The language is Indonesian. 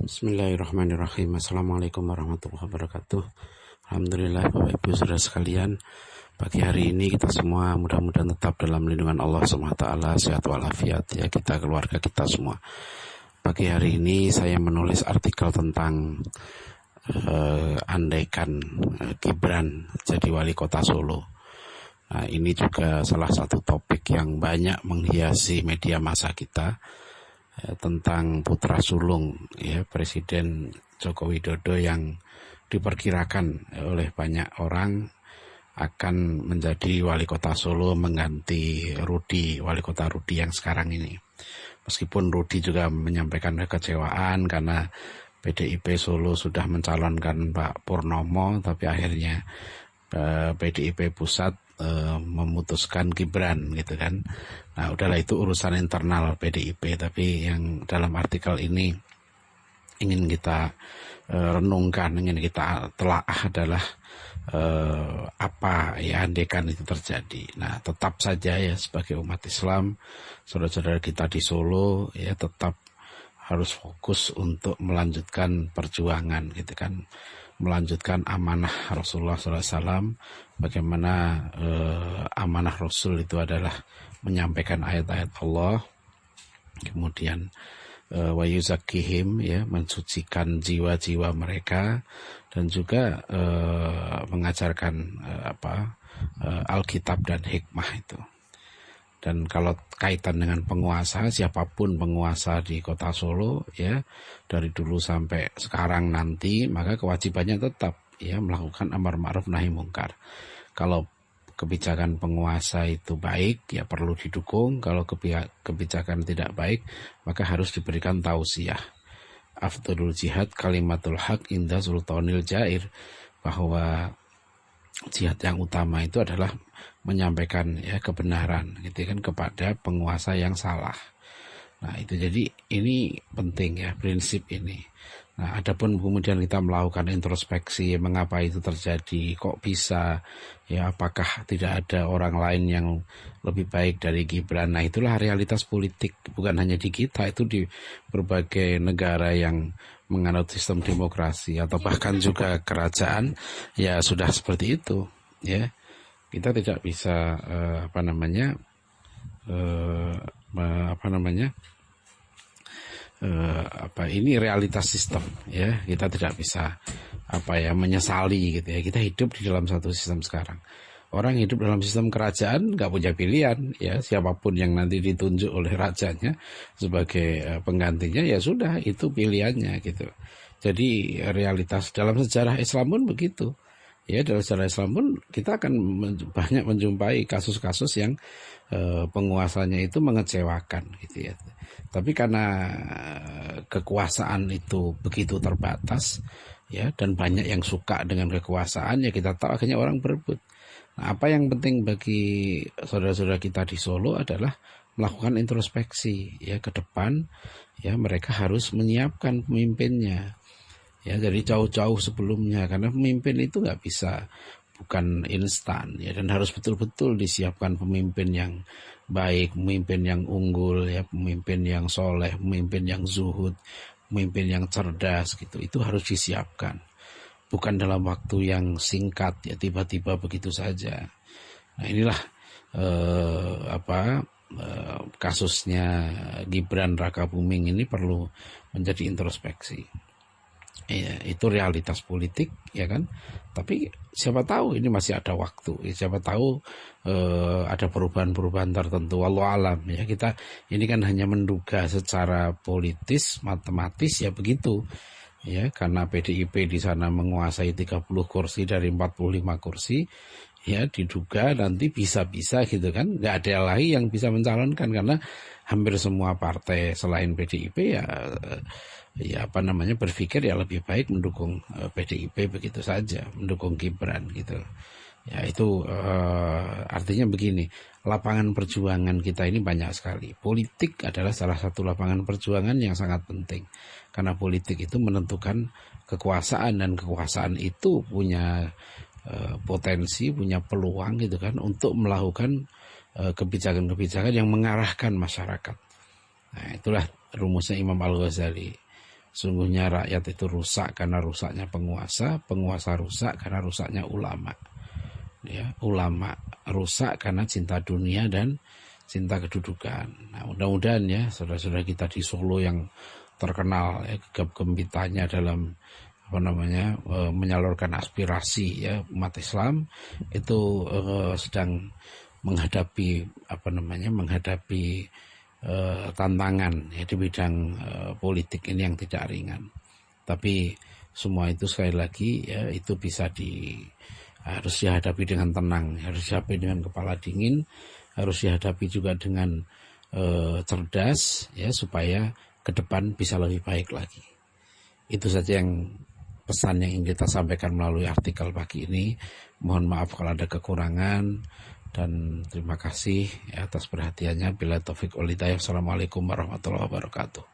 Bismillahirrahmanirrahim. Assalamualaikum warahmatullahi wabarakatuh. Alhamdulillah Bapak Ibu Saudara sekalian, pagi hari ini kita semua mudah-mudahan tetap dalam lindungan Allah SWT, sehat walafiat ya, kita, keluarga kita semua. Pagi hari ini saya menulis artikel tentang andaikan Gibran jadi wali kota Solo. Nah, ini juga salah satu topik yang banyak menghiasi media massa kita, tentang putra sulung ya Presiden Joko Widodo yang diperkirakan oleh banyak orang akan menjadi wali kota Solo mengganti Rudi, wali kota Rudi yang sekarang ini. Meskipun Rudi juga menyampaikan kekecewaan karena PDIP Solo sudah mencalonkan Pak Purnomo, tapi akhirnya PDIP pusat memutuskan Gibran gitu kan. Nah, udahlah itu urusan internal PDIP, tapi yang dalam artikel ini ingin kita renungkan, ingin kita telaah adalah apa ya andaikan itu terjadi. Nah, tetap saja ya sebagai umat Islam, saudara-saudara kita di Solo ya tetap harus fokus untuk melanjutkan perjuangan gitu kan, melanjutkan amanah Rasulullah SAW. Bagaimana amanah Rasul itu adalah menyampaikan ayat-ayat Allah, kemudian wa yuzakkihim ya, mensucikan jiwa-jiwa mereka, dan juga mengajarkan Alkitab dan hikmah itu. Dan kalau kaitan dengan penguasa, siapapun penguasa di kota Solo ya, dari dulu sampai sekarang nanti, maka kewajibannya tetap ya melakukan amar ma'ruf nahi mungkar. Kalau kebijakan penguasa itu baik ya perlu didukung, kalau kebijakan tidak baik maka harus diberikan tausiah. Afdhalul jihad kalimatul haq inda sultanil jair, bahwa jihad yang utama itu adalah menyampaikan ya kebenaran gitu kan kepada penguasa yang salah. Nah, itu jadi ini penting ya, prinsip ini. Nah, adapun kemudian kita melakukan introspeksi mengapa itu terjadi, kok bisa ya, apakah tidak ada orang lain yang lebih baik dari Gibran. Nah, itulah realitas politik, bukan hanya di kita, itu di berbagai negara yang menganut sistem demokrasi atau bahkan juga kerajaan ya sudah seperti itu ya. Kita tidak bisa ini realitas sistem ya, kita tidak bisa menyesali gitu ya. Kita hidup di dalam satu sistem sekarang. Orang hidup dalam sistem kerajaan nggak punya pilihan ya, siapapun yang nanti ditunjuk oleh rajanya sebagai penggantinya ya sudah, itu pilihannya gitu. Jadi realitas dalam sejarah Islam pun begitu. Ya, dalam sejarah Islam pun kita akan banyak menjumpai kasus-kasus yang penguasanya itu mengecewakan gitu ya. Tapi karena kekuasaan itu begitu terbatas ya, dan banyak yang suka dengan kekuasaan ya, kita tahu akhirnya orang berebut. Nah, apa yang penting bagi saudara-saudara kita di Solo adalah melakukan introspeksi ya ke depan ya, mereka harus menyiapkan pemimpinnya. Ya, dari jauh-jauh sebelumnya, karena pemimpin itu nggak bisa, bukan instan ya, dan harus betul-betul disiapkan pemimpin yang baik, pemimpin yang unggul ya, pemimpin yang soleh, pemimpin yang zuhud, pemimpin yang cerdas gitu. Itu harus disiapkan, bukan dalam waktu yang singkat ya, tiba-tiba begitu saja. Nah, inilah kasusnya Gibran Rakabuming ini perlu menjadi introspeksi. Ya, itu realitas politik ya kan, tapi siapa tahu ini masih ada waktu, siapa tahu ada perubahan-perubahan tertentu, wallahu alam ya. Kita ini kan hanya menduga secara politis, matematis ya begitu ya, karena PDIP di sana menguasai 30 kursi dari 45 kursi ya, diduga nanti bisa-bisa gitu kan, nggak ada lagi yang bisa mencalonkan karena hampir semua partai selain PDIP berpikir ya lebih baik mendukung PDIP begitu saja, mendukung Gibran gitu. Ya, itu artinya begini, lapangan perjuangan kita ini banyak sekali. Politik adalah salah satu lapangan perjuangan yang sangat penting, karena politik itu menentukan kekuasaan, dan kekuasaan itu punya potensi, punya peluang gitu kan, untuk melakukan kebijakan-kebijakan yang mengarahkan masyarakat. Nah, itulah rumusnya Imam Al-Ghazali. Sungguhnya rakyat itu rusak karena rusaknya penguasa, penguasa rusak karena rusaknya ulama. Ya, ulama rusak karena cinta dunia dan cinta kedudukan. Nah, mudah-mudahan ya saudara-saudara kita di Solo yang terkenal ya, gegap gempitanya dalam menyalurkan aspirasi ya umat Islam itu sedang menghadapi tantangan ya di bidang politik ini yang tidak ringan. Tapi semua itu sekali lagi ya itu harus dihadapi dengan tenang, harus dihadapi dengan kepala dingin, harus dihadapi juga dengan cerdas ya supaya ke depan bisa lebih baik lagi. Itu saja yang pesan yang ingin kita sampaikan melalui artikel pagi ini. Mohon maaf kalau ada kekurangan dan terima kasih atas perhatiannya. Bila taufik wal hidayah. Assalamualaikum warahmatullahi wabarakatuh.